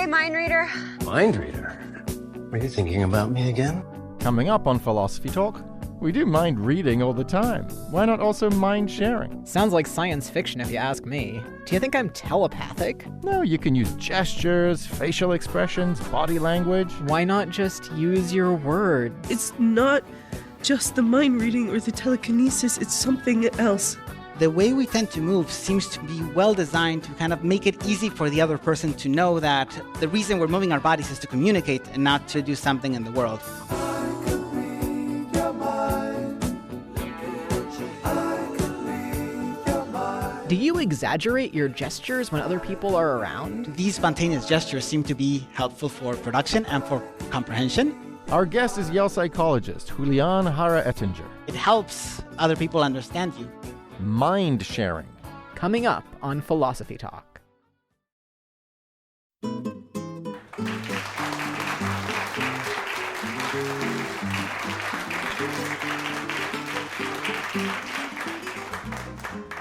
mind reader. Mind reader? Are you thinking about me again? Coming up on Philosophy Talk, we do mind reading all the time. Why not also mind sharing? Sounds like science fiction if you ask me. Do you think I'm telepathic? No, you can use gestures, facial expressions, body language. Why not just use your words? It's not just the mind reading or the telekinesis, it's something else. The way we tend to move seems to be well designed to kind of make it easy for the other person to know that the reason we're moving our bodies is to communicate and not to do something in the world. Do you exaggerate your gestures when other people are around? These spontaneous gestures seem to be helpful for production and for comprehension. Our guest is Yale psychologist Julian Jara-Ettinger. It helps other people understand you. Mind sharing. Coming up on Philosophy Talk.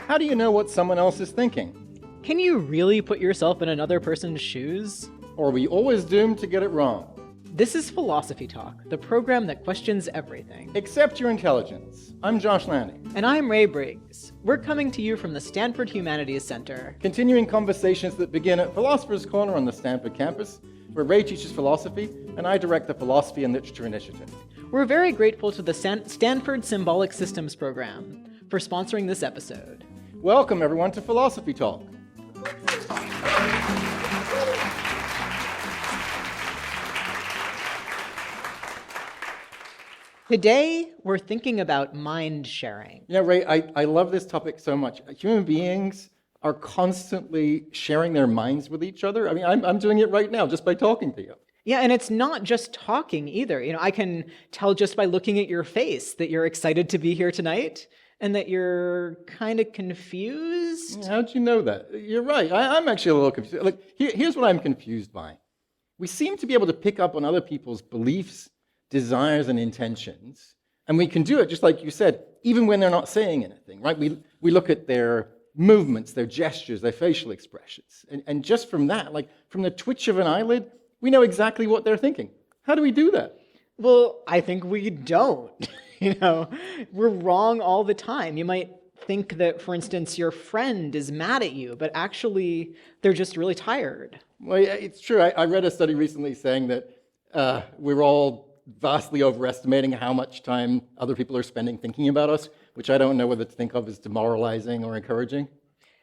How do you know what someone else is thinking? Can you really put yourself in another person's shoes? Or are we always doomed to get it wrong? This is Philosophy Talk, the program that questions everything. Except your intelligence. I'm Josh Lanning. And I'm Ray Briggs. We're coming to you from the Stanford Humanities Center. Continuing conversations that begin at Philosopher's Corner on the Stanford campus, where Ray teaches philosophy and I direct the Philosophy and Literature Initiative. We're very grateful to the Stanford Symbolic Systems program for sponsoring this episode. Welcome, everyone, to Philosophy Talk. Today, we're thinking about mind sharing. Yeah, Ray, I love this topic so much. Human beings are constantly sharing their minds with each other. I mean, I'm doing it right now just by talking to you. Yeah, and it's not just talking either. You know, I can tell just by looking at your face that you're excited to be here tonight and that you're kind of confused. How'd you know that? You're right. I'm actually a little confused. Look, here's what I'm confused by. We seem to be able to pick up on other people's beliefs, desires, and intentions, and we can do it, just like you said, even when they're not saying anything, right? We look at their movements, their gestures, their facial expressions, and just from that, like from the twitch of an eyelid, we know exactly what they're thinking. How do we do that? Well, I think we don't. You know, we're wrong all the time. You might think that, for instance, your friend is mad at you, but actually they're just really tired. Well, yeah, it's true. I read a study recently saying that we're all vastly overestimating how much time other people are spending thinking about us, which I don't know whether to think of as demoralizing or encouraging.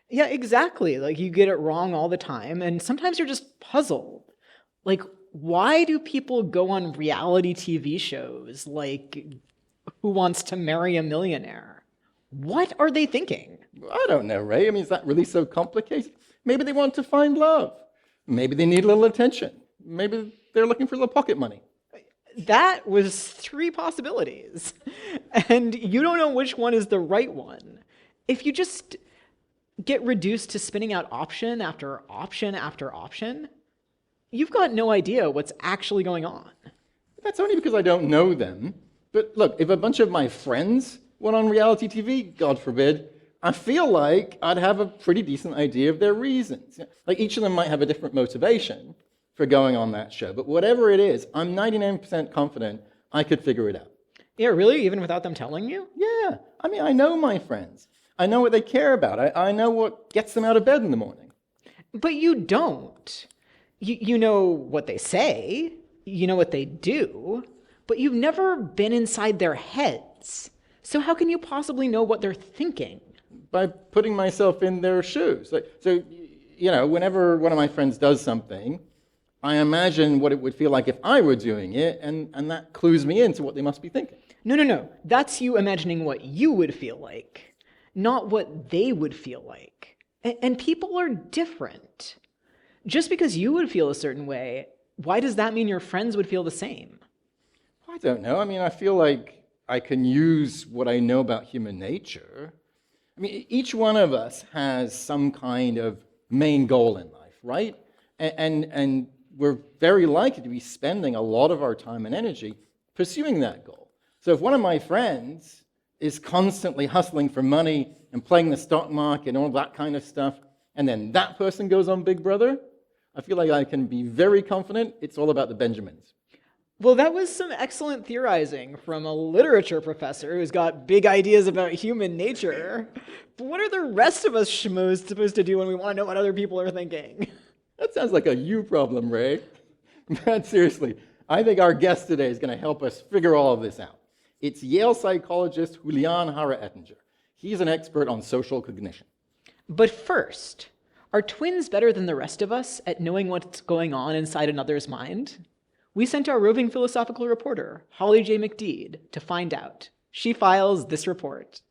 Yeah, exactly. Like, you get it wrong all the time, and sometimes you're just puzzled. Like, why do people go on reality TV shows like Who Wants to Marry a Millionaire? What are they thinking? I don't know, Ray. I mean, is that really so complicated? Maybe they want to find love. Maybe they need a little attention. Maybe they're looking for a little pocket money. That was 3 possibilities. And you don't know which one is the right one. If you just get reduced to spinning out option after option after option, you've got no idea what's actually going on. That's only because I don't know them. But look, if a bunch of my friends went on reality TV, God forbid, I feel like I'd have a pretty decent idea of their reasons. Like, each of them might have a different motivation for going on that show. But whatever it is, I'm 99% confident I could figure it out. Yeah, really? Even without them telling you? Yeah. I mean, I know my friends. I know what they care about. I know what gets them out of bed in the morning. But you don't. You know what they say, you know what they do, but you've never been inside their heads. So how can you possibly know what they're thinking? By putting myself in their shoes. So, you know, whenever one of my friends does something, I imagine what it would feel like if I were doing it, and that clues me into what they must be thinking. No. That's you imagining what you would feel like, not what they would feel like. And people are different. Just because you would feel a certain way, why does that mean your friends would feel the same? I don't know. I mean, I feel like I can use what I know about human nature. I mean, each one of us has some kind of main goal in life, right? And we're very likely to be spending a lot of our time and energy pursuing that goal. So if one of my friends is constantly hustling for money and playing the stock market and all that kind of stuff, and then that person goes on Big Brother, I feel like I can be very confident it's all about the Benjamins. Well, that was some excellent theorizing from a literature professor who's got big ideas about human nature. But what are the rest of us schmoes supposed to do when we want to know what other people are thinking? That sounds like a you problem, Ray. But seriously, I think our guest today is going to help us figure all of this out. It's Yale psychologist Julian Jara-Ettinger. He's an expert on social cognition. But first, are twins better than the rest of us at knowing what's going on inside another's mind? We sent our roving philosophical reporter, Holly J. McDeed, to find out. She files this report.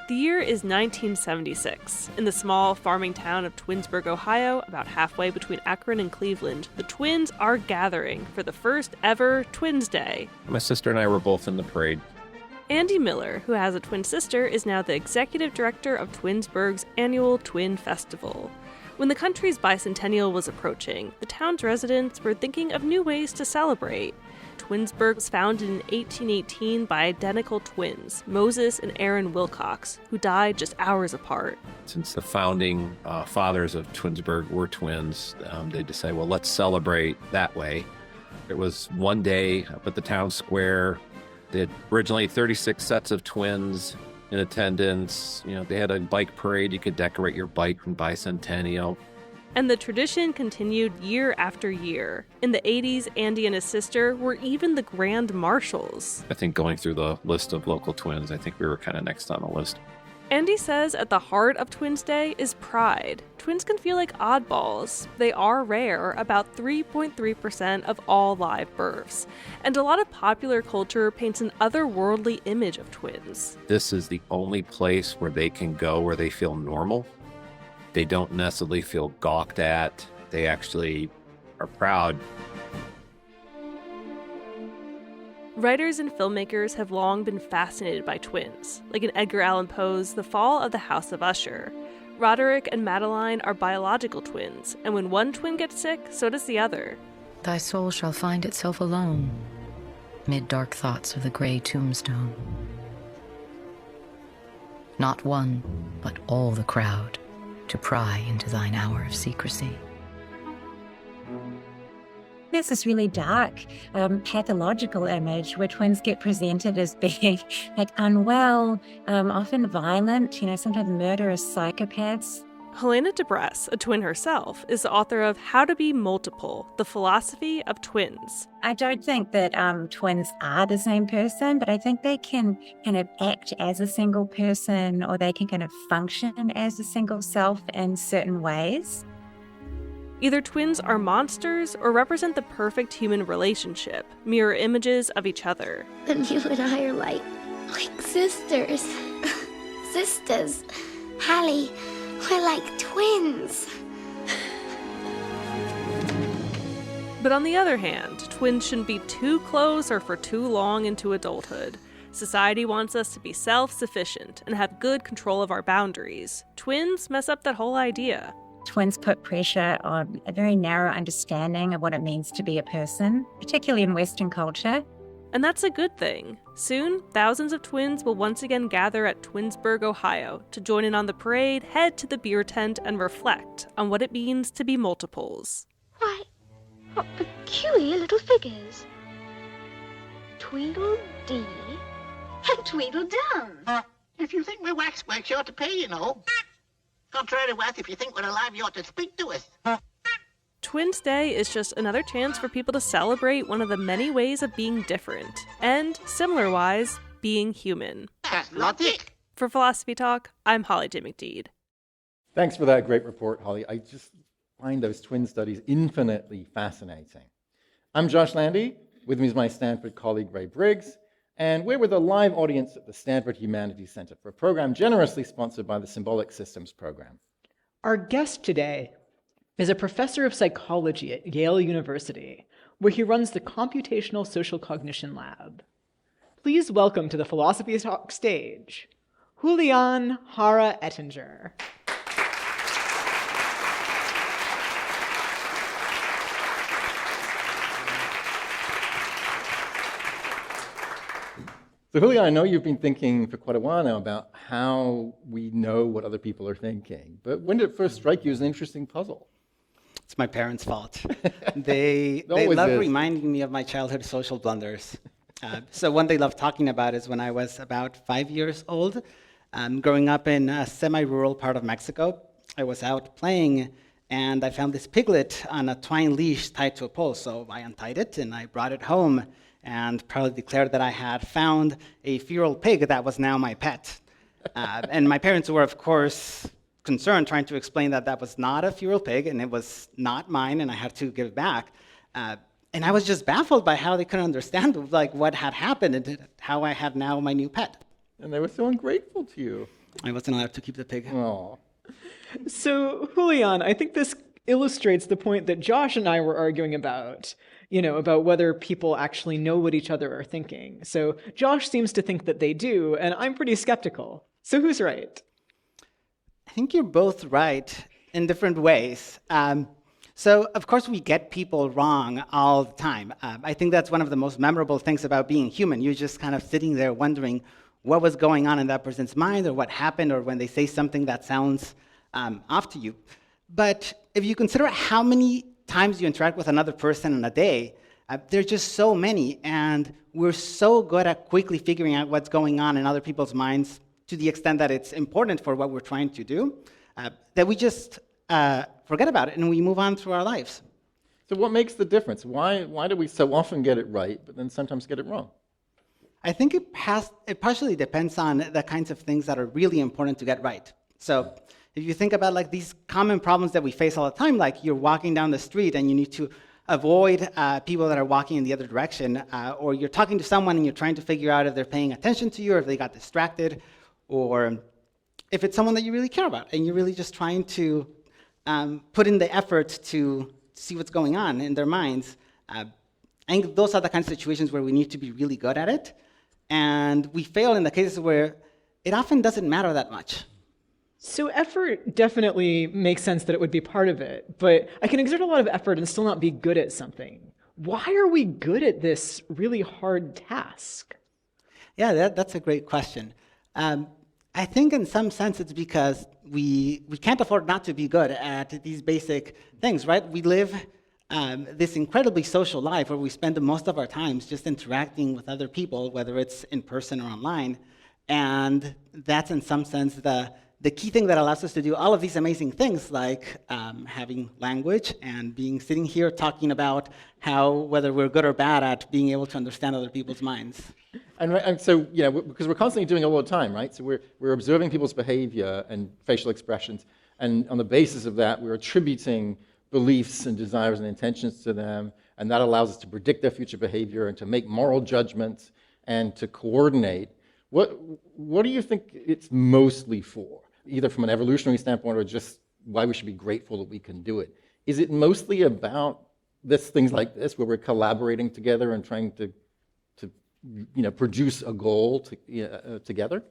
The year is 1976. In the small farming town of Twinsburg, Ohio, about halfway between Akron and Cleveland, the twins are gathering for the first ever Twins Day. My sister and I were both in the parade. Andy Miller, who has a twin sister, is now the executive director of Twinsburg's annual Twin Festival. When the country's bicentennial was approaching, the town's residents were thinking of new ways to celebrate. Twinsburg was founded in 1818 by identical twins, Moses and Aaron Wilcox, who died just hours apart. Since the founding fathers of Twinsburg were twins, they decided, well, let's celebrate that way. It was one day up at the town square. They had originally 36 sets of twins in attendance. You know, they had a bike parade. You could decorate your bike from bicentennial. And the tradition continued year after year. In the 80s, Andy and his sister were even the grand marshals. I think going through the list of local twins, I think we were kind of next on the list. Andy says at the heart of Twins Day is pride. Twins can feel like oddballs. They are rare, about 3.3% of all live births. And a lot of popular culture paints an otherworldly image of twins. This is the only place where they can go where they feel normal. They don't necessarily feel gawked at. They actually are proud. Writers and filmmakers have long been fascinated by twins, like in Edgar Allan Poe's The Fall of the House of Usher. Roderick and Madeline are biological twins, and when one twin gets sick, so does the other. Thy soul shall find itself alone, mid dark thoughts of the gray tombstone. Not one, but all the crowd, to pry into thine hour of secrecy. There's this really dark, pathological image where twins get presented as being like unwell, often violent, sometimes murderous psychopaths. Helena DeBress, a twin herself, is the author of How to Be Multiple, The Philosophy of Twins. I don't think that twins are the same person, but I think they can kind of act as a single person, or they can kind of function as a single self in certain ways. Either twins are monsters or represent the perfect human relationship, mirror images of each other. And you and I are like sisters. Sisters. Hallie, we're like twins. But on the other hand, twins shouldn't be too close or for too long into adulthood. Society wants us to be self-sufficient and have good control of our boundaries. Twins mess up that whole idea. Twins put pressure on a very narrow understanding of what it means to be a person, particularly in Western culture. And that's a good thing. Soon, thousands of twins will once again gather at Twinsburg, Ohio, to join in on the parade, head to the beer tent, and reflect on what it means to be multiples. Why, what peculiar little figures. Tweedledee and Tweedledum. If you think we're waxworks, you ought to pay, you know. Contrary to us, if you think we're alive, you ought to speak to us. Twins Day is just another chance for people to celebrate one of the many ways of being different, and, similar-wise, being human. That's logic. For Philosophy Talk, I'm Holly J. McDeed. Thanks for that great report, Holly. I just find those twin studies infinitely fascinating. I'm Josh Landy. With me is my Stanford colleague, Ray Briggs. And we're with a live audience at the Stanford Humanities Center for a program generously sponsored by the Symbolic Systems Program. Our guest today is a professor of psychology at Yale University, where he runs the Computational Social Cognition Lab. Please welcome to the Philosophy Talk stage, Julian Jara-Ettinger. So Julian, I know you've been thinking for quite a while now about how we know what other people are thinking, but when did it first strike you as an interesting puzzle? It's my parents' fault. They Always love is. reminding me of my childhood social blunders. So one they love talking about is when I was about 5 years old, growing up in a semi-rural part of Mexico. I was out playing, and I found this piglet on a twine leash tied to a pole. So I untied it, and I brought it home, and proudly declared that I had found a feral pig that was now my pet. And my parents were, of course, concerned, trying to explain that that was not a feral pig, and it was not mine, and I had to give it back. And I was just baffled by how they couldn't understand like what had happened and how I had now my new pet. And they were so ungrateful to you. I wasn't allowed to keep the pig. Oh. So, Julian, I think this illustrates the point that Josh and I were arguing about, about whether people actually know what each other are thinking. So Josh seems to think that they do, and I'm pretty skeptical. So who's right? I think you're both right in different ways. So, of course, we get people wrong all the time. I think that's one of the most memorable things about being human. You're just kind of sitting there wondering what was going on in that person's mind or what happened or when they say something that sounds off to you. But if you consider how many times you interact with another person in a day, there's just so many, and we're so good at quickly figuring out what's going on in other people's minds to the extent that it's important for what we're trying to do, that we just forget about it and we move on through our lives. So what makes the difference? Why do we so often get it right, but then sometimes get it wrong? I think it partially depends on the kinds of things that are really important to get right. So if you think about like these common problems that we face all the time, like you're walking down the street and you need to avoid people that are walking in the other direction, or you're talking to someone and you're trying to figure out if they're paying attention to you or if they got distracted, or if it's someone that you really care about and you're really just trying to put in the effort to see what's going on in their minds. I think those are the kinds of situations where we need to be really good at it. And we fail in the cases where it often doesn't matter that much. So effort definitely makes sense that it would be part of it, but I can exert a lot of effort and still not be good at something. Why are we good at this really hard task? Yeah, that's a great question. I think in some sense it's because we can't afford not to be good at these basic things, right? We live this incredibly social life where we spend most of our times just interacting with other people, whether it's in person or online. And that's in some sense the key thing that allows us to do all of these amazing things, like having language and sitting here talking about whether we're good or bad at being able to understand other people's minds. And so, because we're constantly doing it all the time, right? So we're observing people's behavior and facial expressions, and on the basis of that, we're attributing beliefs and desires and intentions to them, and that allows us to predict their future behavior and to make moral judgments and to coordinate. What do you think it's mostly for? Either from an evolutionary standpoint or just why we should be grateful that we can do it. Is it mostly about things like this, where we're collaborating together and trying to produce a goal together?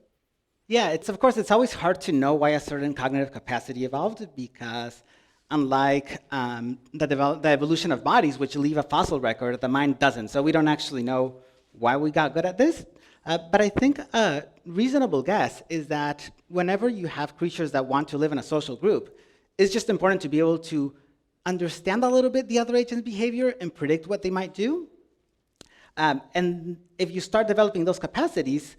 Yeah, of course, it's always hard to know why a certain cognitive capacity evolved, because unlike the evolution of bodies, which leave a fossil record, the mind doesn't. So we don't actually know why we got good at this. But I think a reasonable guess is that whenever you have creatures that want to live in a social group, it's just important to be able to understand a little bit the other agent's behavior and predict what they might do. And if you start developing those capacities,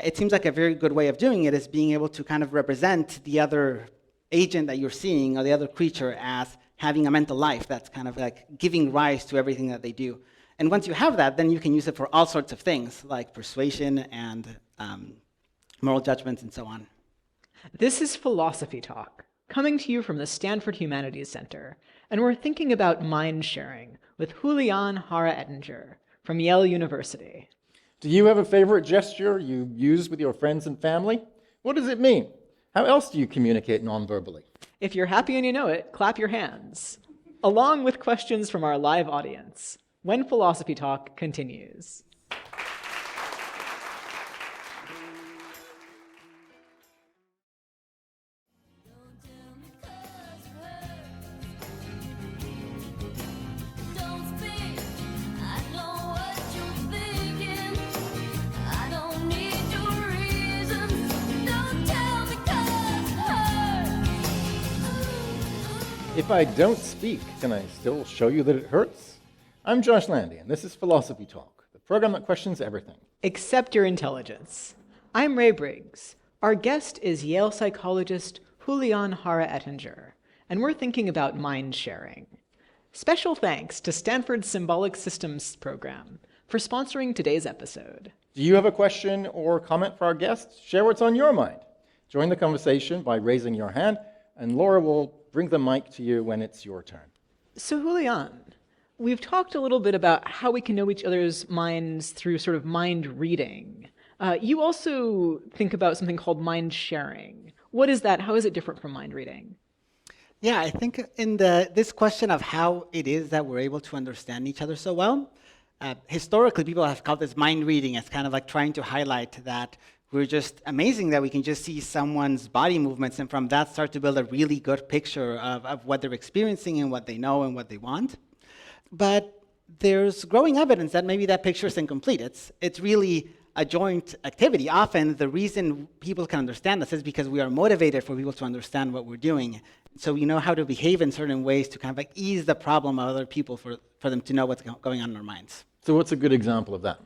it seems like a very good way of doing it is being able to kind of represent the other agent that you're seeing or the other creature as having a mental life that's kind of like giving rise to everything that they do. And once you have that, then you can use it for all sorts of things, like persuasion and moral judgments and so on. This is Philosophy Talk, coming to you from the Stanford Humanities Center, and we're thinking about mind sharing with Julian Jara-Ettinger from Yale University. Do you have a favorite gesture you use with your friends and family? What does it mean? How else do you communicate non-verbally? If you're happy and you know it, clap your hands, along with questions from our live audience, when Philosophy Talk continues. If I don't speak, can I still show you that it hurts? I'm Josh Landy, and this is Philosophy Talk, the program that questions everything. Accept your intelligence. I'm Ray Briggs. Our guest is Yale psychologist Julian Jara-Ettinger, and we're thinking about mind sharing. Special thanks to Stanford's Symbolic Systems program for sponsoring today's episode. Do you have a question or comment for our guests? Share what's on your mind. Join the conversation by raising your hand, and Laura will bring the mic to you when it's your turn. So Julian, we've talked a little bit about how we can know each other's minds through sort of mind reading. You also think about something called mind sharing. What is that? How is it different from mind reading? Yeah, I think in this question of how it is that we're able to understand each other so well, historically people have called this mind reading as kind of like trying to highlight that we're just amazing that we can just see someone's body movements and from that start to build a really good picture of what they're experiencing and what they know and what they want. But there's growing evidence that maybe that picture is incomplete. It's really a joint activity. Often the reason people can understand us is because we are motivated for people to understand what we're doing. So we know how to behave in certain ways to kind of like ease the problem of other people for them to know what's going on in their minds. So what's a good example of that?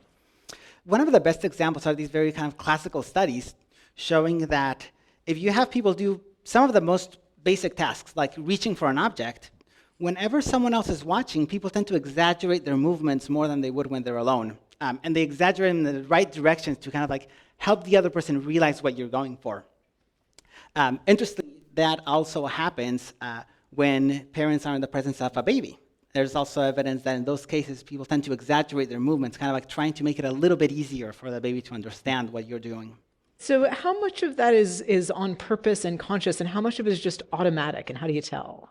One of the best examples are these very kind of classical studies showing that if you have people do some of the most basic tasks, like reaching for an object, whenever someone else is watching, people tend to exaggerate their movements more than they would when they're alone. And they exaggerate in the right directions to kind of like help the other person realize what you're going for. Interestingly, that also happens when parents are in the presence of a baby. There's also evidence that in those cases, people tend to exaggerate their movements, kind of like trying to make it a little bit easier for the baby to understand what you're doing. So how much of that is on purpose and conscious, and how much of it is just automatic, and how do you tell?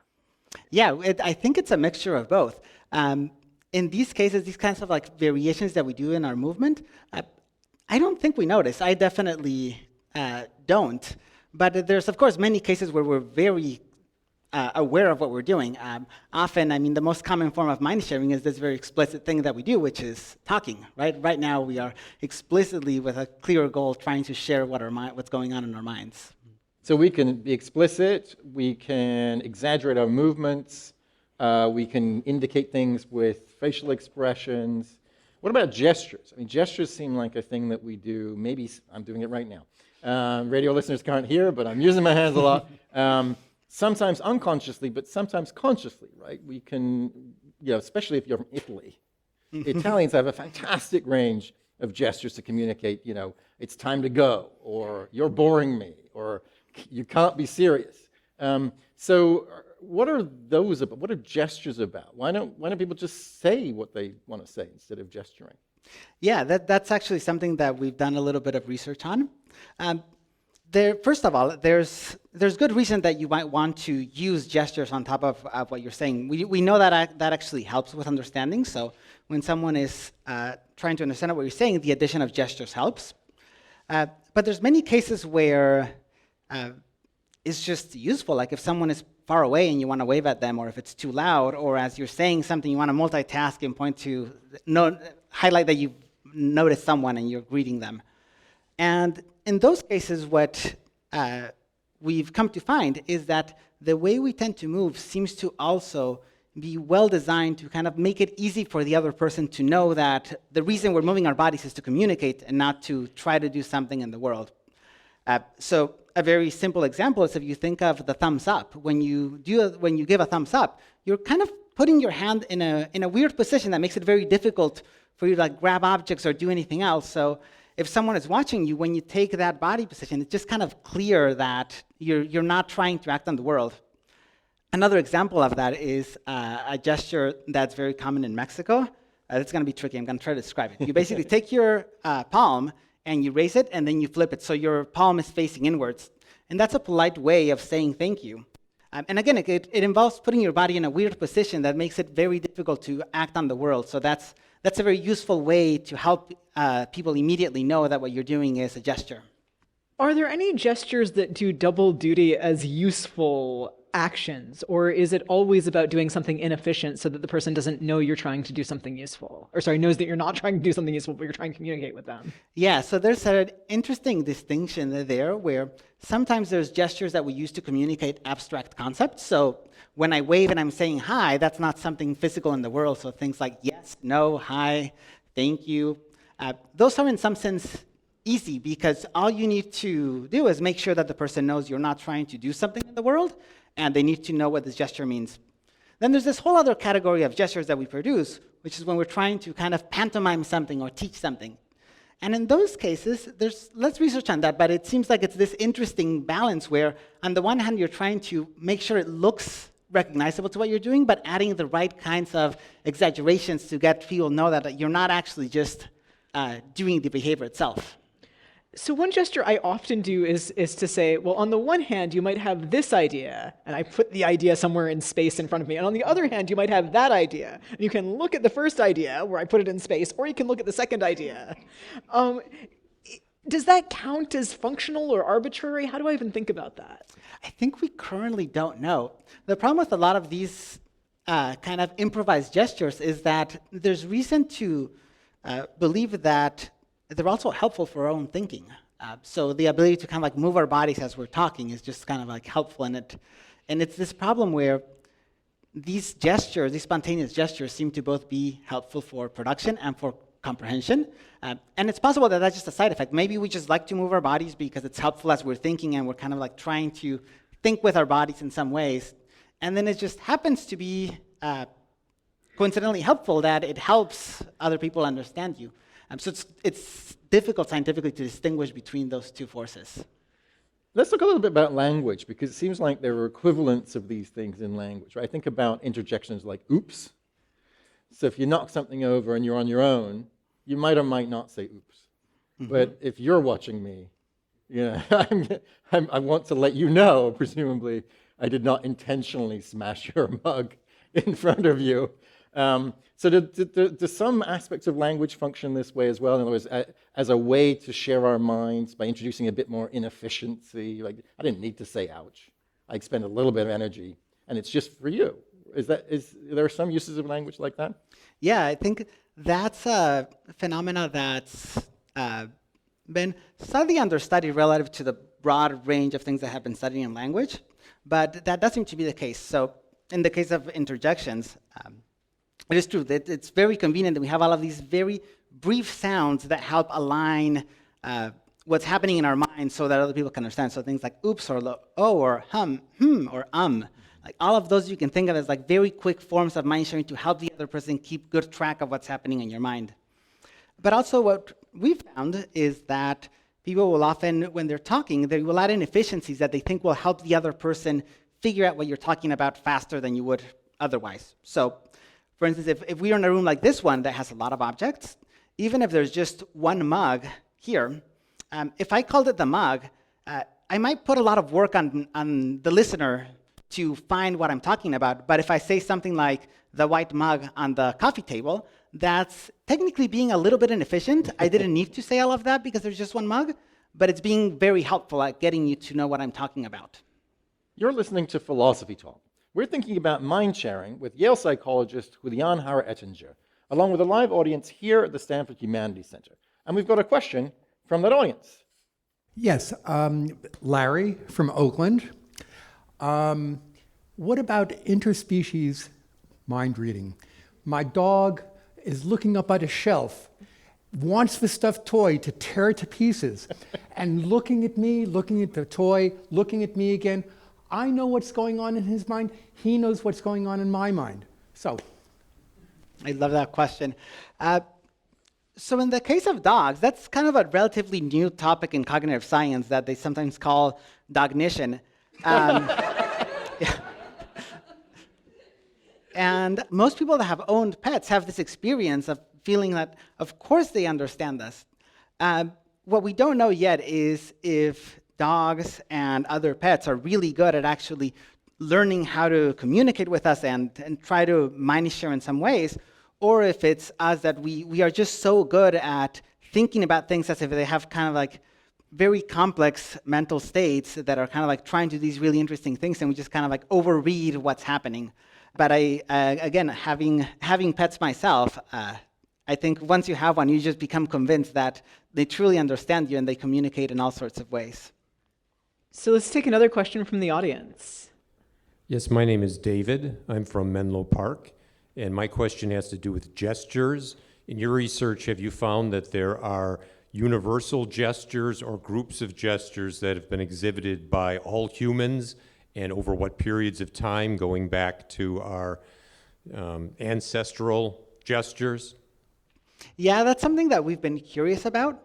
Yeah, I think it's a mixture of both. In these cases, these kinds of like variations that we do in our movement, I don't think we notice. I definitely don't. But there's, of course, many cases where we're very aware of what we're doing. Often, I mean, the most common form of mind sharing is this very explicit thing that we do, which is talking, right? Right now, we are explicitly, with a clear goal, trying to share what's going on in our minds. So we can be explicit, we can exaggerate our movements, we can indicate things with facial expressions. What about gestures? I mean, gestures seem like a thing that we do. Maybe I'm doing it right now. Radio listeners can't hear, but I'm using my hands a lot. Sometimes unconsciously, but sometimes consciously, right? We can, especially if you're from Italy. Italians have a fantastic range of gestures to communicate, it's time to go, or you're boring me, or you can't be serious. So what are those about? What are gestures about? Why don't people just say what they want to say instead of gesturing? Yeah, that's actually something that we've done a little bit of research on. First of all, there's good reason that you might want to use gestures on top of what you're saying. We know that actually helps with understanding. So when someone is trying to understand what you're saying, the addition of gestures helps. But there's many cases where it's just useful. Like if someone is far away and you want to wave at them, or if it's too loud, or as you're saying something, you want to multitask and point to highlight that you've noticed someone and you're greeting them. And in those cases, what we've come to find is that the way we tend to move seems to also be well designed to kind of make it easy for the other person to know that the reason we're moving our bodies is to communicate and not to try to do something in the world. So a very simple example is if you think of the thumbs up. When you give a thumbs up, you're kind of putting your hand in a weird position that makes it very difficult for you to like grab objects or do anything else. So if someone is watching you, when you take that body position, it's just kind of clear that you're not trying to act on the world. Another example of that is a gesture that's very common in Mexico. It's going to be tricky. I'm going to try to describe it. You basically take your palm and you raise it, and then you flip it so your palm is facing inwards. And that's a polite way of saying thank you. And again, it involves putting your body in a weird position that makes it very difficult to act on the world. So that's a very useful way to help people immediately know that what you're doing is a gesture. Are there any gestures that do double duty as useful actions, or is it always about doing something inefficient so that the person doesn't know you're trying to do something useful? Or knows that you're not trying to do something useful, but you're trying to communicate with them? Yeah, so there's an interesting distinction there where sometimes there's gestures that we use to communicate abstract concepts. So when I wave and I'm saying hi, that's not something physical in the world. So things like yes, no, hi, thank you, those are in some sense easy because all you need to do is make sure that the person knows you're not trying to do something in the world, and they need to know what this gesture means. Then there's this whole other category of gestures that we produce, which is when we're trying to kind of pantomime something or teach something. And in those cases, there's less research on that, but it seems like it's this interesting balance where, on the one hand, you're trying to make sure it looks recognizable to what you're doing, but adding the right kinds of exaggerations to get people to know that you're not actually just doing the behavior itself. So one gesture I often do is to say, well, on the one hand, you might have this idea, and I put the idea somewhere in space in front of me. And on the other hand, you might have that idea. And you can look at the first idea, where I put it in space, or you can look at the second idea. Does that count as functional or arbitrary? How do I even think about that? I think we currently don't know. The problem with a lot of these kind of improvised gestures is that there's reason to believe that they're also helpful for our own thinking. So the ability to kind of like move our bodies as we're talking is just kind of like helpful in it. And it's this problem where these gestures, these spontaneous gestures, seem to both be helpful for production and for comprehension. And it's possible that that's just a side effect. Maybe we just like to move our bodies because it's helpful as we're thinking, and we're kind of like trying to think with our bodies in some ways. And then it just happens to be coincidentally helpful that it helps other people understand you. So it's difficult scientifically to distinguish between those two forces. Let's talk a little bit about language, because it seems like there are equivalents of these things in language, right? Think about interjections like oops. So if you knock something over and you're on your own, you might or might not say oops. Mm-hmm. But if you're watching me, I want to let you know, presumably, I did not intentionally smash your mug in front of you. So do some aspects of language function this way as well? In other words, as a way to share our minds by introducing a bit more inefficiency? Like, I didn't need to say ouch. I expend a little bit of energy, and it's just for you. Is there some uses of language like that? Yeah, I think that's a phenomena that's been slightly understudied relative to the broad range of things that have been studied in language, but that does seem to be the case. So in the case of interjections, it is true that it's very convenient that we have all of these very brief sounds that help align what's happening in our minds so that other people can understand. So things like oops or oh or or like all of those you can think of as like very quick forms of mind sharing to help the other person keep good track of what's happening in your mind. But also what we found is that people will often, when they're talking, they will add in efficiencies that they think will help the other person figure out what you're talking about faster than you would otherwise. So for instance, if we are in a room like this one that has a lot of objects, even if there's just one mug here, if I called it the mug, I might put a lot of work on the listener to find what I'm talking about. But if I say something like the white mug on the coffee table, that's technically being a little bit inefficient. I didn't need to say all of that because there's just one mug, but it's being very helpful at getting you to know what I'm talking about. You're listening to Philosophy Talk. We're thinking about mind sharing with Yale psychologist Julian Jara-Ettinger, along with a live audience here at the Stanford Humanities Center. And we've got a question from that audience. Yes, Larry from Oakland. What about interspecies mind reading? My dog is looking up at a shelf, wants the stuffed toy to tear it to pieces, and looking at me, looking at the toy, looking at me again. I know what's going on in his mind. He knows what's going on in my mind. So, I love that question. So in the case of dogs, that's kind of a relatively new topic in cognitive science that they sometimes call dognition. Yeah. And most people that have owned pets have this experience of feeling that, of course, they understand us. What we don't know yet is if dogs and other pets are really good at actually learning how to communicate with us and try to mind share in some ways, or if it's us that we are just so good at thinking about things as if they have kind of like very complex mental states that are kind of like trying to do these really interesting things, and we just kind of like overread what's happening. But again, having pets myself, I think once you have one, you just become convinced that they truly understand you and they communicate in all sorts of ways. So let's take another question from the audience. Yes, my name is David. I'm from Menlo Park, and my question has to do with gestures. In your research, have you found that there are universal gestures or groups of gestures that have been exhibited by all humans, and over what periods of time, going back to our ancestral gestures? Yeah, that's something that we've been curious about.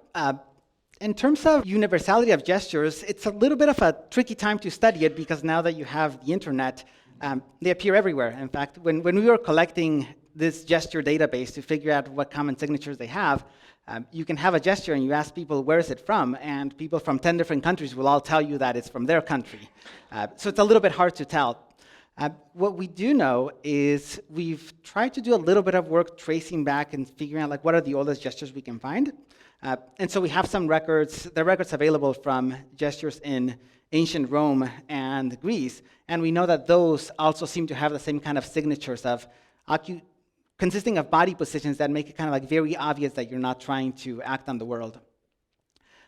In terms of universality of gestures, it's a little bit of a tricky time to study it because now that you have the internet, they appear everywhere. In fact, when we were collecting this gesture database to figure out what common signatures they have, you can have a gesture and you ask people, where is it from? And people from 10 different countries will all tell you that it's from their country. So it's a little bit hard to tell. What we do know is we've tried to do a little bit of work tracing back and figuring out like what are the oldest gestures we can find. And so we have some records, the records available from gestures in ancient Rome and Greece, and we know that those also seem to have the same kind of signatures of consisting of body positions that make it kind of like very obvious that you're not trying to act on the world.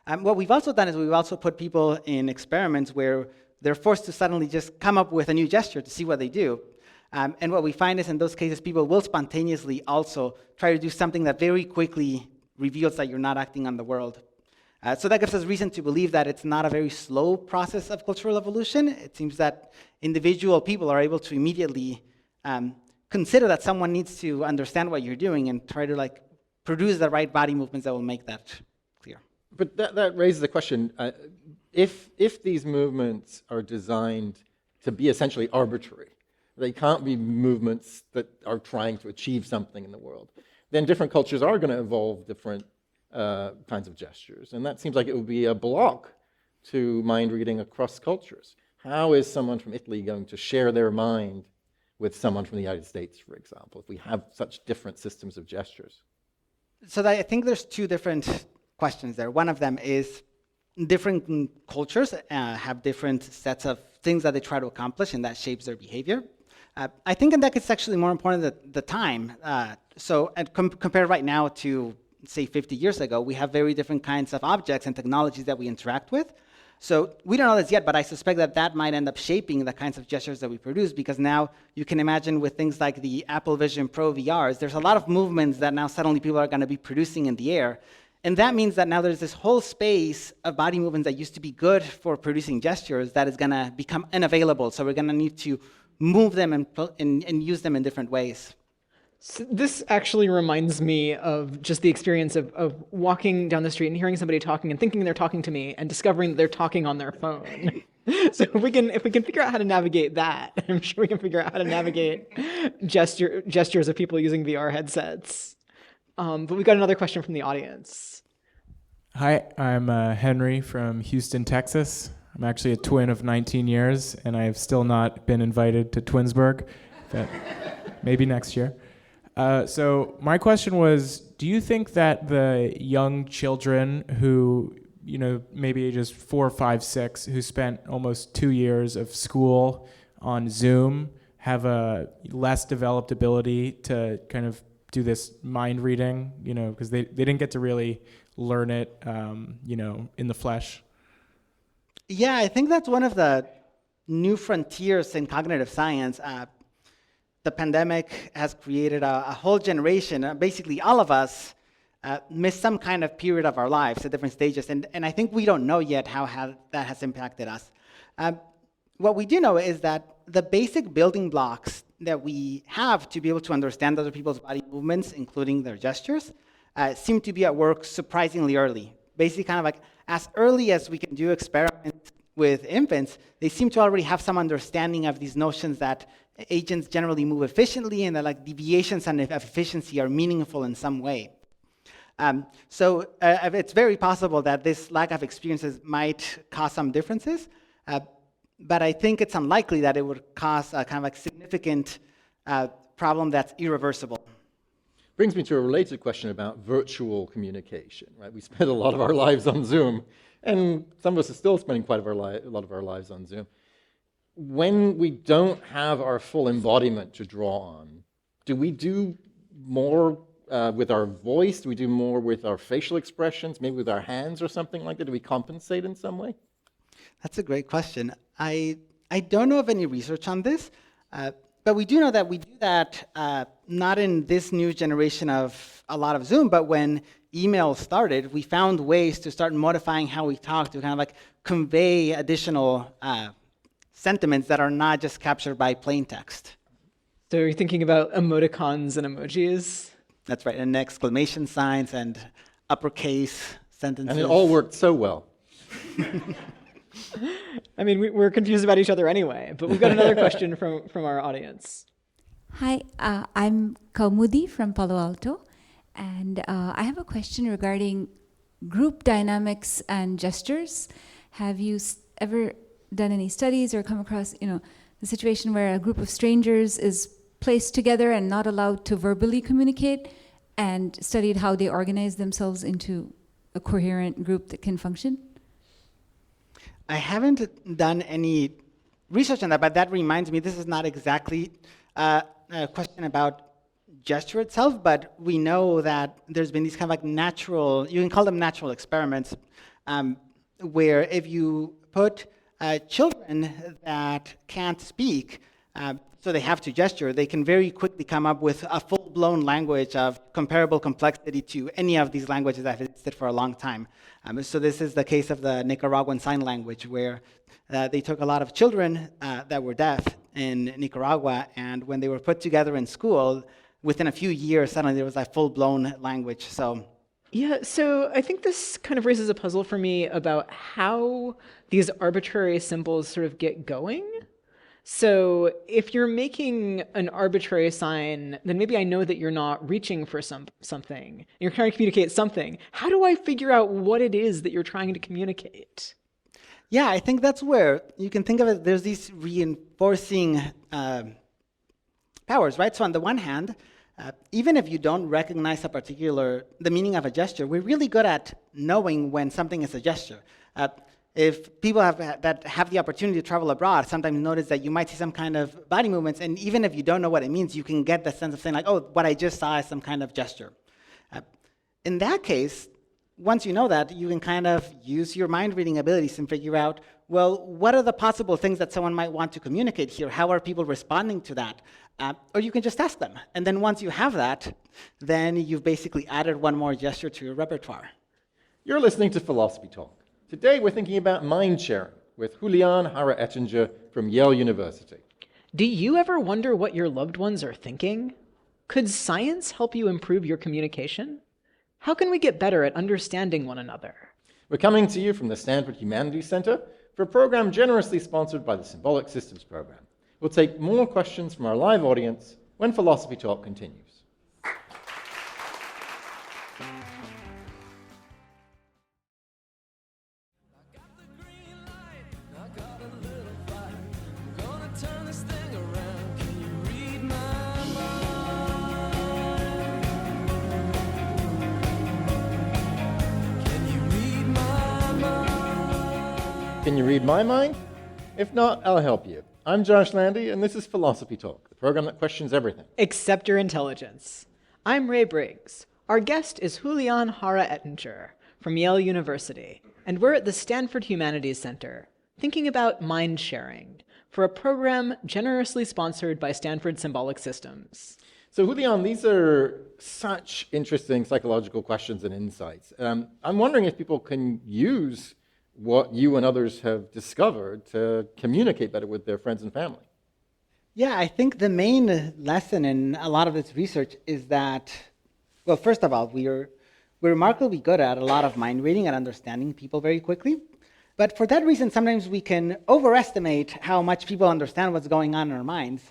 What we've also done is we've also put people in experiments where they're forced to suddenly just come up with a new gesture to see what they do. And what we find is in those cases, people will spontaneously also try to do something that very quickly reveals that you're not acting on the world. So that gives us reason to believe that it's not a very slow process of cultural evolution. It seems that individual people are able to immediately consider that someone needs to understand what you're doing and try to like produce the right body movements that will make that clear. But that raises the question, if these movements are designed to be essentially arbitrary, they can't be movements that are trying to achieve something in the world, then different cultures are going to evolve different kinds of gestures. And that seems like it would be a block to mind reading across cultures. How is someone from Italy going to share their mind with someone from the United States, for example, if we have such different systems of gestures? So I think there's two different questions there. One of them is different cultures have different sets of things that they try to accomplish, and that shapes their behavior. I think in that it's actually more important that the time. So compared right now to, say, 50 years ago, we have very different kinds of objects and technologies that we interact with. So we don't know this yet, but I suspect that that might end up shaping the kinds of gestures that we produce, because now you can imagine with things like the Apple Vision Pro VRs, there's a lot of movements that now suddenly people are going to be producing in the air. And that means that now there's this whole space of body movements that used to be good for producing gestures that is going to become unavailable. So we're going to need to move them and use them in different ways. So this actually reminds me of just the experience of walking down the street and hearing somebody talking and thinking they're talking to me and discovering that they're talking on their phone. So if we can figure out how to navigate that, I'm sure we can figure out how to navigate gestures of people using VR headsets. But we got another question from the audience. Hi, I'm Henry from Houston, Texas. I'm actually a twin of 19 years, and I have still not been invited to Twinsburg, but maybe next year. So my question was, do you think that the young children who, maybe ages 4, 5, 6, who spent almost 2 years of school on Zoom have a less developed ability to kind of do this mind reading, because they didn't get to really learn it, in the flesh? Yeah, I think that's one of the new frontiers in cognitive science. The pandemic has created a whole generation, basically all of us missed some kind of period of our lives at different stages, and I think we don't know yet how that has impacted us. What we do know is that the basic building blocks that we have to be able to understand other people's body movements, including their gestures, seem to be at work surprisingly early. Basically, kind of like as early as we can do experiments with infants, they seem to already have some understanding of these notions that agents generally move efficiently and that like deviations of efficiency are meaningful in some way. So it's very possible that this lack of experiences might cause some differences, but I think it's unlikely that it would cause a kind of like significant problem that's irreversible. Brings me to a related question about virtual communication, right? We spend a lot of our lives on Zoom, and some of us are still spending quite a lot of our lives on Zoom. When we don't have our full embodiment to draw on, do we do more with our voice? Do we do more with our facial expressions, maybe with our hands or something like that? Do we compensate in some way? That's a great question. I I don't know of any research on this, but we do know that we do that not in this new generation of a lot of Zoom, but when email started, we found ways to start modifying how we talk to kind of like convey additional sentiments that are not just captured by plain text. So you're thinking about emoticons and emojis? That's right, and exclamation signs and uppercase sentences. And it all worked so well. I mean, we're confused about each other anyway, but we've got another question from our audience. Hi, I'm Kaumudi from Palo Alto, and I have a question regarding group dynamics and gestures. Have you ever done any studies or come across, the situation where a group of strangers is placed together and not allowed to verbally communicate, and studied how they organize themselves into a coherent group that can function? I haven't done any research on that, but that reminds me, this is not exactly a question about gesture itself, but we know that there's been these kind of like natural, you can call them natural experiments, where if you put children that can't speak, so they have to gesture, they can very quickly come up with a full-blown language of comparable complexity to any of these languages that have existed for a long time. So this is the case of the Nicaraguan Sign Language, where they took a lot of children that were deaf in Nicaragua, and when they were put together in school, within a few years, suddenly there was a full-blown language. Yeah, so I think this kind of raises a puzzle for me about how these arbitrary symbols sort of get going. So if you're making an arbitrary sign, then maybe I know that you're not reaching for something. You're trying to communicate something. How do I figure out what it is that you're trying to communicate? Yeah, I think that's where you can think of it, there's these reinforcing powers, right? So on the one hand, even if you don't recognize the meaning of a gesture, we're really good at knowing when something is a gesture. If people that have the opportunity to travel abroad, sometimes notice that you might see some kind of body movements, and even if you don't know what it means, you can get the sense of saying like, oh, what I just saw is some kind of gesture. In that case, once you know that, you can kind of use your mind reading abilities and figure out, well, what are the possible things that someone might want to communicate here? How are people responding to that? Or you can just ask them. And then once you have that, then you've basically added one more gesture to your repertoire. You're listening to Philosophy Talk. Today we're thinking about mind sharing with Julian Jara-Ettinger from Yale University. Do you ever wonder what your loved ones are thinking? Could science help you improve your communication? How can we get better at understanding one another? We're coming to you from the Stanford Humanities Center for a program generously sponsored by the Symbolic Systems Program. We'll take more questions from our live audience when Philosophy Talk continues. Can you read my mind? If not, I'll help you. I'm Josh Landy, and this is Philosophy Talk, the program that questions everything. Except your intelligence. I'm Ray Briggs. Our guest is Julian Jara-Ettinger from Yale University, and we're at the Stanford Humanities Center, thinking about mind sharing for a program generously sponsored by Stanford Symbolic Systems. So Julian, these are such interesting psychological questions and insights. I'm wondering if people can use what you and others have discovered to communicate better with their friends and family. Yeah, I think the main lesson in a lot of this research is that, well, first of all, we're remarkably good at a lot of mind reading and understanding people very quickly. But for that reason, sometimes we can overestimate how much people understand what's going on in our minds.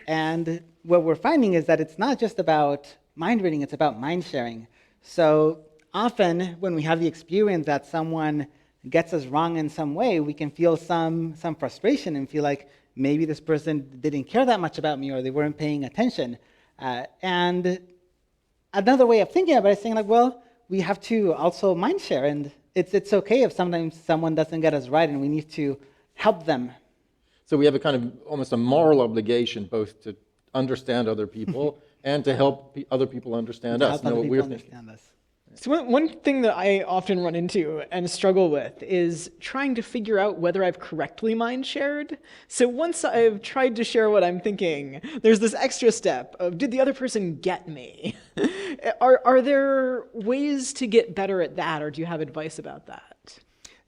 And what we're finding is that it's not just about mind reading, it's about mind sharing. So often when we have the experience that someone gets us wrong in some way, we can feel some frustration and feel like maybe this person didn't care that much about me or they weren't paying attention. And another way of thinking about it is saying like, well, we have to also mind share, and it's okay if sometimes someone doesn't get us right and we need to help them. So we have a kind of almost a moral obligation both to understand other people and to help other people understand us. Help other people understand us. So one thing that I often run into and struggle with is trying to figure out whether I've correctly mind shared. So once I've tried to share what I'm thinking, there's this extra step of, did the other person get me? Are there ways to get better at that, or do you have advice about that?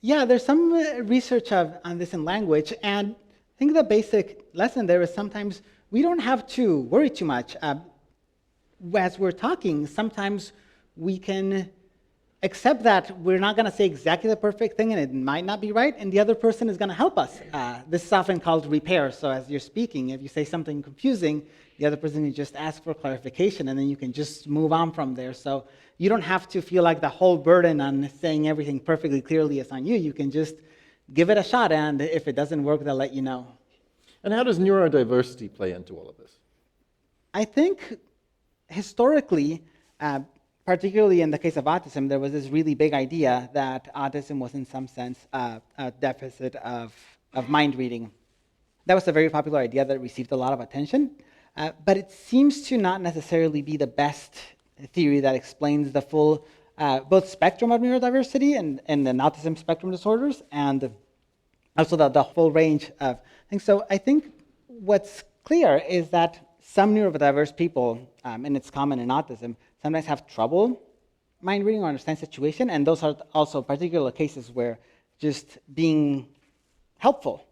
Yeah, there's some research on this in language, and I think the basic lesson there is sometimes we don't have to worry too much. As we're talking, sometimes we can accept that we're not going to say exactly the perfect thing and it might not be right, and the other person is going to help us. This is often called repair. So as you're speaking, if you say something confusing, the other person can just ask for clarification, and then you can just move on from there. So you don't have to feel like the whole burden on saying everything perfectly clearly is on you. You can just give it a shot, and if it doesn't work, they'll let you know. And how does neurodiversity play into all of this? I think historically, particularly in the case of autism, there was this really big idea that autism was in some sense a deficit of mind reading. That was a very popular idea that received a lot of attention, but it seems to not necessarily be the best theory that explains the full both spectrum of neurodiversity and the autism spectrum disorders, and also the full range of things. So I think what's clear is that some neurodiverse people, and it's common in autism, sometimes have trouble mind reading or understand situation, and those are also particular cases where just being helpful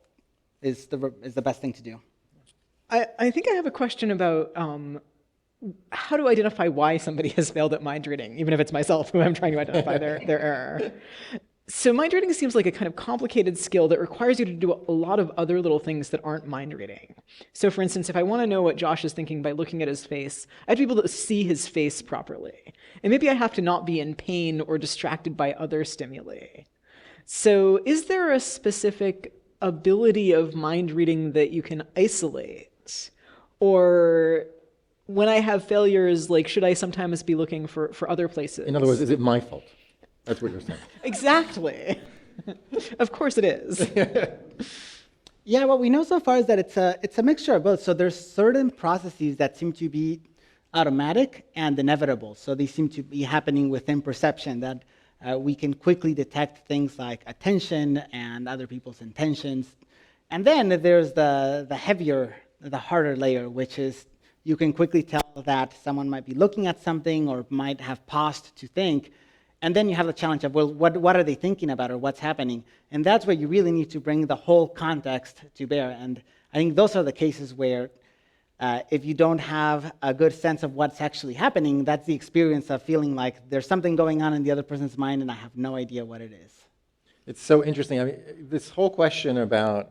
is the best thing to do. I think I have a question about how to identify why somebody has failed at mind reading, even if it's myself who I'm trying to identify their error. So mind reading seems like a kind of complicated skill that requires you to do a lot of other little things that aren't mind reading. So for instance, if I want to know what Josh is thinking by looking at his face, I have to be able to see his face properly. And maybe I have to not be in pain or distracted by other stimuli. So is there a specific ability of mind reading that you can isolate? Or when I have failures, like, should I sometimes be looking for other places? In other words, is it my fault? That's what you're saying. Exactly. Of course it is. Yeah, what we know so far is that it's a mixture of both. So there's certain processes that seem to be automatic and inevitable. So they seem to be happening within perception, that we can quickly detect things like attention and other people's intentions. And then there's the heavier, the harder layer, which is you can quickly tell that someone might be looking at something or might have paused to think. And then you have the challenge of, well, what are they thinking about or what's happening? And that's where you really need to bring the whole context to bear. And I think those are the cases where if you don't have a good sense of what's actually happening, that's the experience of feeling like there's something going on in the other person's mind and I have no idea what it is. It's so interesting. I mean, this whole question about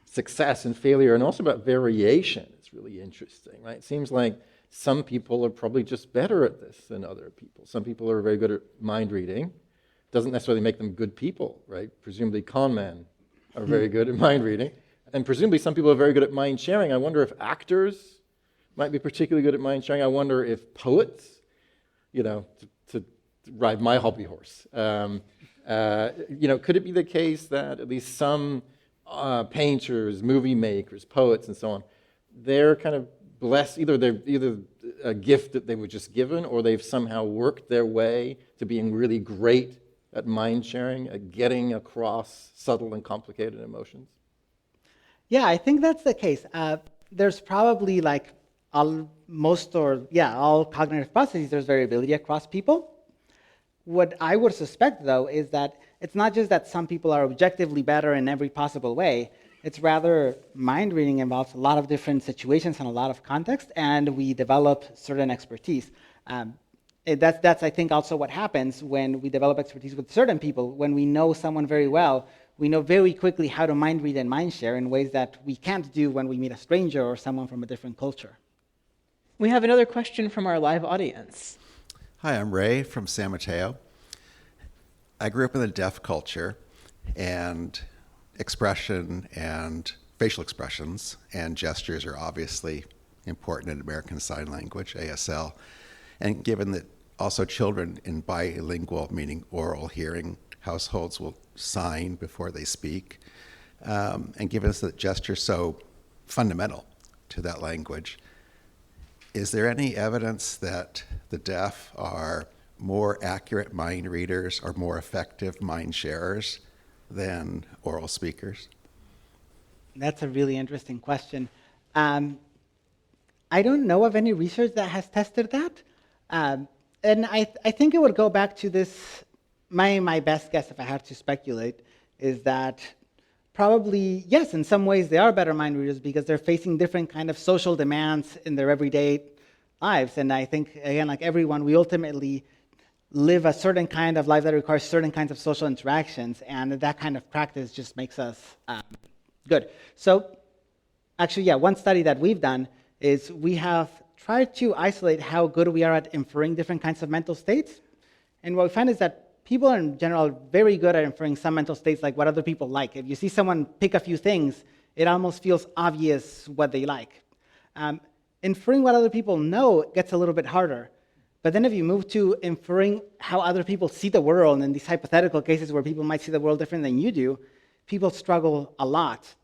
success and failure and also about variation is really interesting, right? It seems like some people are probably just better at this than other people. Some people are very good at mind reading. Doesn't necessarily make them good people, right? Presumably con men are very good at mind reading. And presumably some people are very good at mind sharing. I wonder if actors might be particularly good at mind sharing. I wonder if poets, to ride my hobby horse, could it be the case that at least some painters, movie makers, poets, and so on, they're kind of blessed, either a gift that they were just given, or they've somehow worked their way to being really great at mind sharing, at getting across subtle and complicated emotions? Yeah, I think that's the case. There's probably all cognitive processes, there's variability across people. What I would suspect, though, is that it's not just that some people are objectively better in every possible way. It's rather mind reading involves a lot of different situations and a lot of context, and we develop certain expertise. That's I think, also what happens when we develop expertise with certain people. When we know someone very well, we know very quickly how to mind read and mind share in ways that we can't do when we meet a stranger or someone from a different culture. We have another question from our live audience. Hi, I'm Ray from San Mateo. I grew up in the deaf culture, and expression and facial expressions and gestures are obviously important in American Sign Language, ASL. And given that also children in bilingual, meaning oral hearing households, will sign before they speak, and given that gesture is so fundamental to that language, is there any evidence that the deaf are more accurate mind readers are more effective mind sharers than oral speakers? That's a really interesting question. I don't know of any research that has tested that. And I think it would go back to this, my best guess, if I had to speculate, is that probably, yes, in some ways they are better mind readers because they're facing different kind of social demands in their everyday lives. And I think, again, like everyone, we ultimately live a certain kind of life that requires certain kinds of social interactions, and that kind of practice just makes us good. So actually, yeah, one study that we've done is we have tried to isolate how good we are at inferring different kinds of mental states. And what we find is that people in general are very good at inferring some mental states, like what other people like. If you see someone pick a few things, it almost feels obvious what they like. Inferring what other people know gets a little bit harder. But then if you move to inferring how other people see the world, and in these hypothetical cases where people might see the world different than you do, people struggle a lot.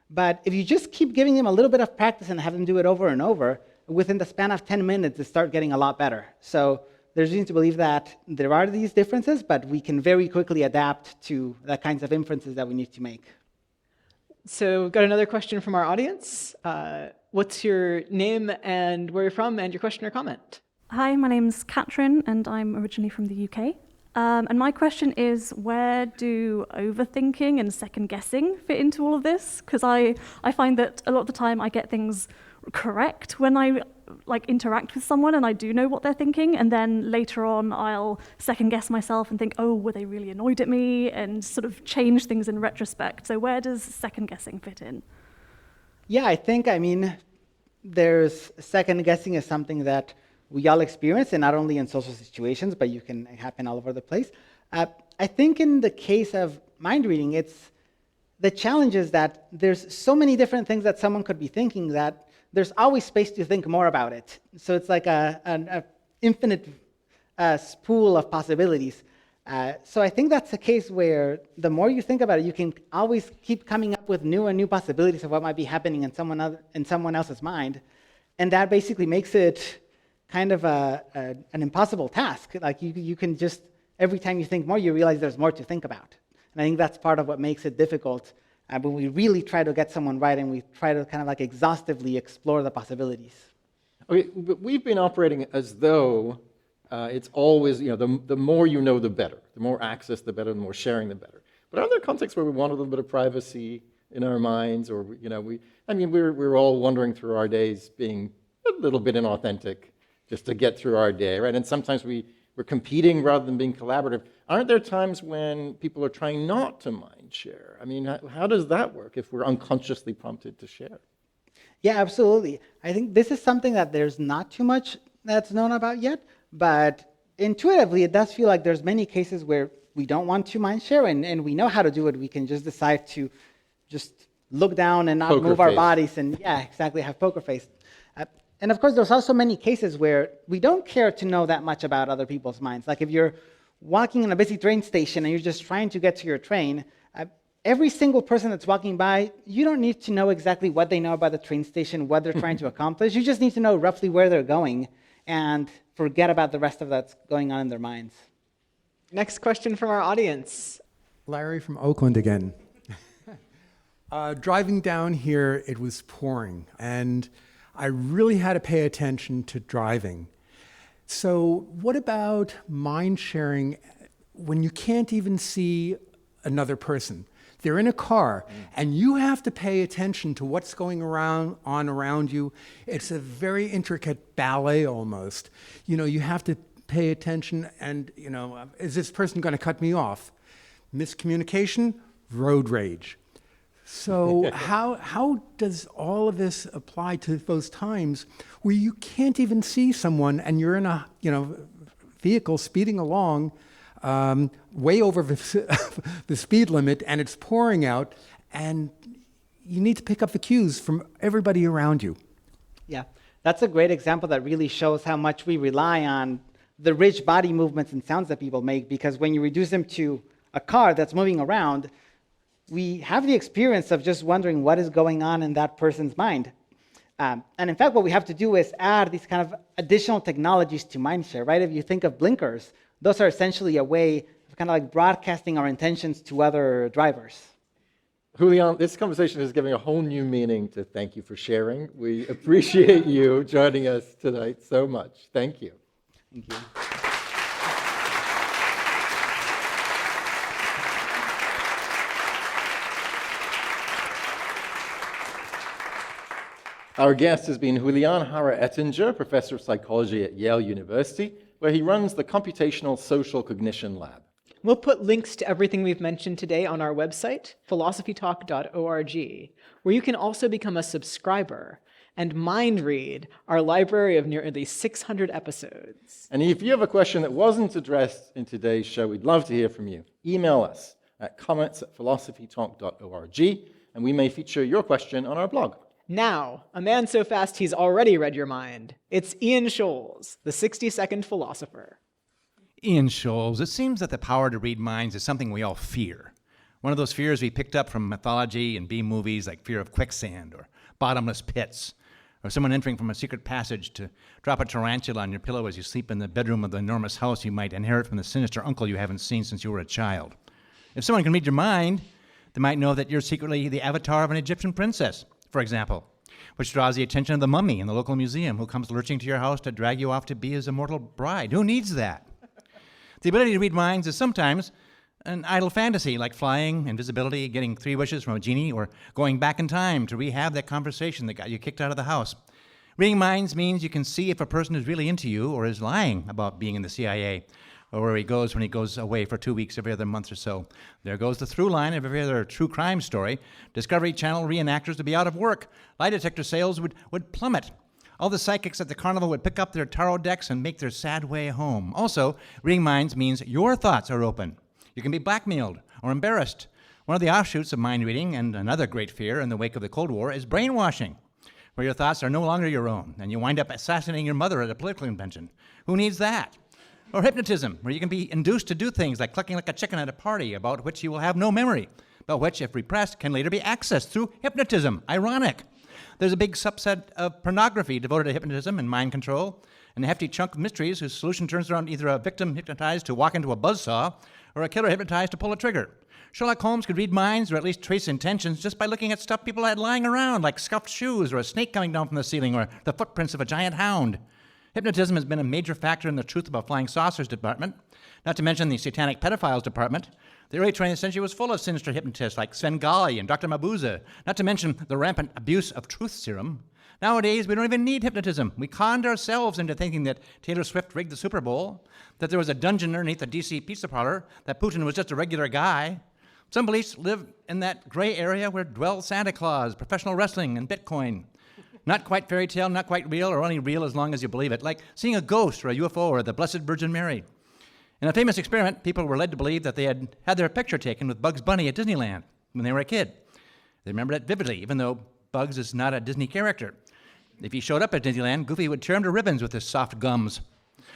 But if you just keep giving them a little bit of practice and have them do it over and over, within the span of 10 minutes, they start getting a lot better. So there's reason to believe that there are these differences, but we can very quickly adapt to the kinds of inferences that we need to make. So we've got another question from our audience. What's your name and where you're from and your question or comment? Hi, my name's Katrin and I'm originally from the UK. And my question is, where do overthinking and second guessing fit into all of this? Because I find that a lot of the time I get things correct when I interact with someone and I do know what they're thinking, and then later on I'll second guess myself and think, oh, were they really annoyed at me, and sort of change things in retrospect. So where does second guessing fit in? Yeah, I mean, there's second guessing is something that we all experience, and not only in social situations, but it can happen all over the place. I think in the case of mind reading, it's the challenge is that there's so many different things that someone could be thinking that there's always space to think more about it. So it's like an infinite pool of possibilities. So I think that's a case where the more you think about it, you can always keep coming up with new and new possibilities of what might be happening in someone else's mind. And that basically makes it kind of an impossible task. Like you can just, every time you think more, you realize there's more to think about. And I think that's part of what makes it difficult. But we really try to get someone right, and we try to kind of like exhaustively explore the possibilities. Okay, but we've been operating as though it's always, the more you know, the better. The more access, the better. The more sharing, the better. But are there contexts where we want a little bit of privacy in our minds, or we're all wandering through our days being a little bit inauthentic just to get through our day, right? And sometimes we're competing rather than being collaborative. Aren't there times when people are trying not to mind share? I mean, how does that work if we're unconsciously prompted to share? Yeah, absolutely. I think this is something that there's not too much that's known about yet, but intuitively it does feel like there's many cases where we don't want to mind share, and we know how to do it. We can just decide to just look down and not move our bodies and, yeah, exactly, have poker face. And of course, there's also many cases where we don't care to know that much about other people's minds. Like if you're walking in a busy train station and you're just trying to get to your train, every single person that's walking by, you don't need to know exactly what they know about the train station, what they're trying to accomplish. You just need to know roughly where they're going and forget about the rest of that's going on in their minds. Next question from our audience. Larry from Oakland again. Driving down here, it was pouring, and I really had to pay attention to driving. So what about mind sharing when you can't even see another person? They're in a car, and you have to pay attention to what's going on around you. It's a very intricate ballet almost. You have to pay attention, and is this person going to cut me off? Miscommunication, road rage. So how does all of this apply to those times where you can't even see someone and you're in a vehicle speeding along way over the speed limit, and it's pouring out, and you need to pick up the cues from everybody around you? Yeah, that's a great example that really shows how much we rely on the rich body movements and sounds that people make, because when you reduce them to a car that's moving around, we have the experience of just wondering what is going on in that person's mind. And in fact, what we have to do is add these kind of additional technologies to mindshare, right? If you think of blinkers, those are essentially a way of kind of like broadcasting our intentions to other drivers. Julian, this conversation is giving a whole new meaning to thank you for sharing. We appreciate you joining us tonight so much. Thank you. Thank you. Our guest has been Julian Jara-Ettinger, professor of psychology at Yale University, where he runs the Computational Social Cognition Lab. We'll put links to everything we've mentioned today on our website, philosophytalk.org, where you can also become a subscriber and mind read our library of nearly 600 episodes. And if you have a question that wasn't addressed in today's show, we'd love to hear from you. Email us at comments@philosophytalk.org, and we may feature your question on our blog. Now, a man so fast he's already read your mind. It's Ian Scholes, the 60-second philosopher. Ian Scholes, it seems that the power to read minds is something we all fear. One of those fears we picked up from mythology and B-movies, like fear of quicksand or bottomless pits, or someone entering from a secret passage to drop a tarantula on your pillow as you sleep in the bedroom of the enormous house you might inherit from the sinister uncle you haven't seen since you were a child. If someone can read your mind, they might know that you're secretly the avatar of an Egyptian princess, for example, which draws the attention of the mummy in the local museum who comes lurching to your house to drag you off to be his immortal bride. Who needs that? The ability to read minds is sometimes an idle fantasy, like flying, invisibility, getting 3 wishes from a genie, or going back in time to rehab that conversation that got you kicked out of the house. Reading minds means you can see if a person is really into you or is lying about being in the CIA, or where he goes when he goes away for 2 weeks every other month or so. There goes the through line of every other true crime story. Discovery Channel reenactors would be out of work. Lie detector sales would plummet. All the psychics at the carnival would pick up their tarot decks and make their sad way home. Also, reading minds means your thoughts are open. You can be blackmailed or embarrassed. One of the offshoots of mind reading, and another great fear in the wake of the Cold War, is brainwashing, where your thoughts are no longer your own, and you wind up assassinating your mother at a political convention. Who needs that? Or hypnotism, where you can be induced to do things like clucking like a chicken at a party about which you will have no memory, but which, if repressed, can later be accessed through hypnotism. Ironic. There's a big subset of pornography devoted to hypnotism and mind control, and a hefty chunk of mysteries whose solution turns around either a victim hypnotized to walk into a buzzsaw or a killer hypnotized to pull a trigger. Sherlock Holmes could read minds or at least trace intentions just by looking at stuff people had lying around, like scuffed shoes or a snake coming down from the ceiling or the footprints of a giant hound. Hypnotism has been a major factor in the Truth About Flying Saucers department, not to mention the Satanic Pedophiles department. The early 20th century was full of sinister hypnotists like Svengali and Dr. Mabuse, not to mention the rampant abuse of truth serum. Nowadays, we don't even need hypnotism. We conned ourselves into thinking that Taylor Swift rigged the Super Bowl, that there was a dungeon underneath a DC pizza parlor, that Putin was just a regular guy. Some beliefs live in that gray area where dwell Santa Claus, professional wrestling, and Bitcoin. Not quite fairy tale, not quite real, or only real as long as you believe it, like seeing a ghost or a UFO or the Blessed Virgin Mary. In a famous experiment, people were led to believe that they had had their picture taken with Bugs Bunny at Disneyland when they were a kid. They remembered it vividly, even though Bugs is not a Disney character. If he showed up at Disneyland, Goofy would tear him to ribbons with his soft gums.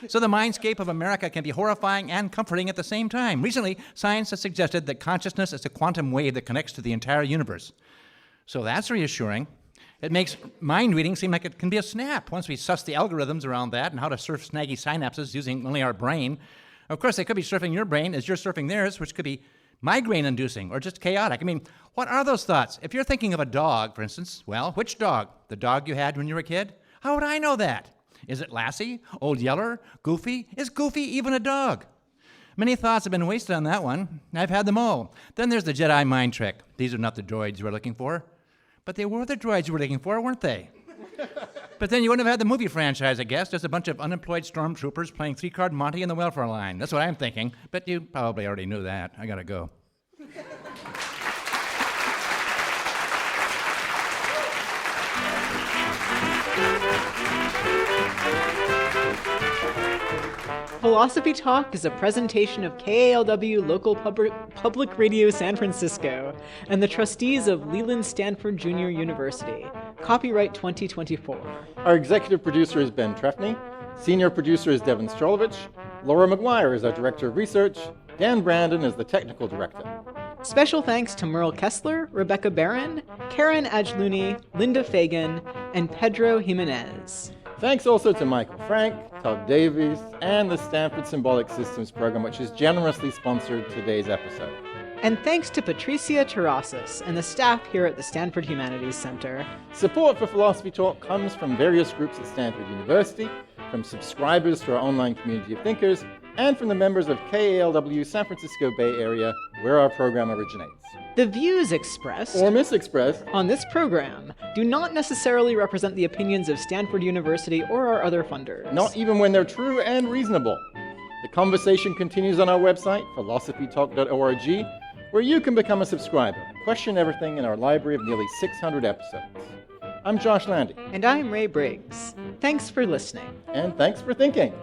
So the mindscape of America can be horrifying and comforting at the same time. Recently, science has suggested that consciousness is a quantum wave that connects to the entire universe. So that's reassuring. It makes mind reading seem like it can be a snap once we suss the algorithms around that and how to surf snaggy synapses using only our brain. Of course, they could be surfing your brain as you're surfing theirs, which could be migraine-inducing or just chaotic. I mean, what are those thoughts? If you're thinking of a dog, for instance, well, which dog? The dog you had when you were a kid? How would I know that? Is it Lassie? Old Yeller? Goofy? Is Goofy even a dog? Many thoughts have been wasted on that one. I've had them all. Then there's the Jedi mind trick. These are not the droids you were looking for. But they were the droids you were looking for, weren't they? But then you wouldn't have had the movie franchise, I guess. Just a bunch of unemployed stormtroopers playing 3-card Monty in the welfare line. That's what I'm thinking. But you probably already knew that. I gotta go. Philosophy Talk is a presentation of KALW Local Public Radio San Francisco and the trustees of Leland Stanford Junior University. Copyright 2024. Our executive producer is Ben Trefny. Senior producer is Devin Strolovich. Laura McGuire is our director of research. Dan Brandon is the technical director. Special thanks to Merle Kessler, Rebecca Barron, Karen Ajluni, Linda Fagan, and Pedro Jimenez. Thanks also to Michael Frank, Todd Davies, and the Stanford Symbolic Systems program, which has generously sponsored today's episode. And thanks to Patricia Terrasas and the staff here at the Stanford Humanities Center. Support for Philosophy Talk comes from various groups at Stanford University, from subscribers to our online community of thinkers, and from the members of KALW San Francisco Bay Area, where our program originates. The views expressed or misexpressed on this program do not necessarily represent the opinions of Stanford University or our other funders. Not even when they're true and reasonable. The conversation continues on our website, philosophytalk.org, where you can become a subscriber and question everything in our library of nearly 600 episodes. I'm Josh Landy. And I'm Ray Briggs. Thanks for listening. And thanks for thinking.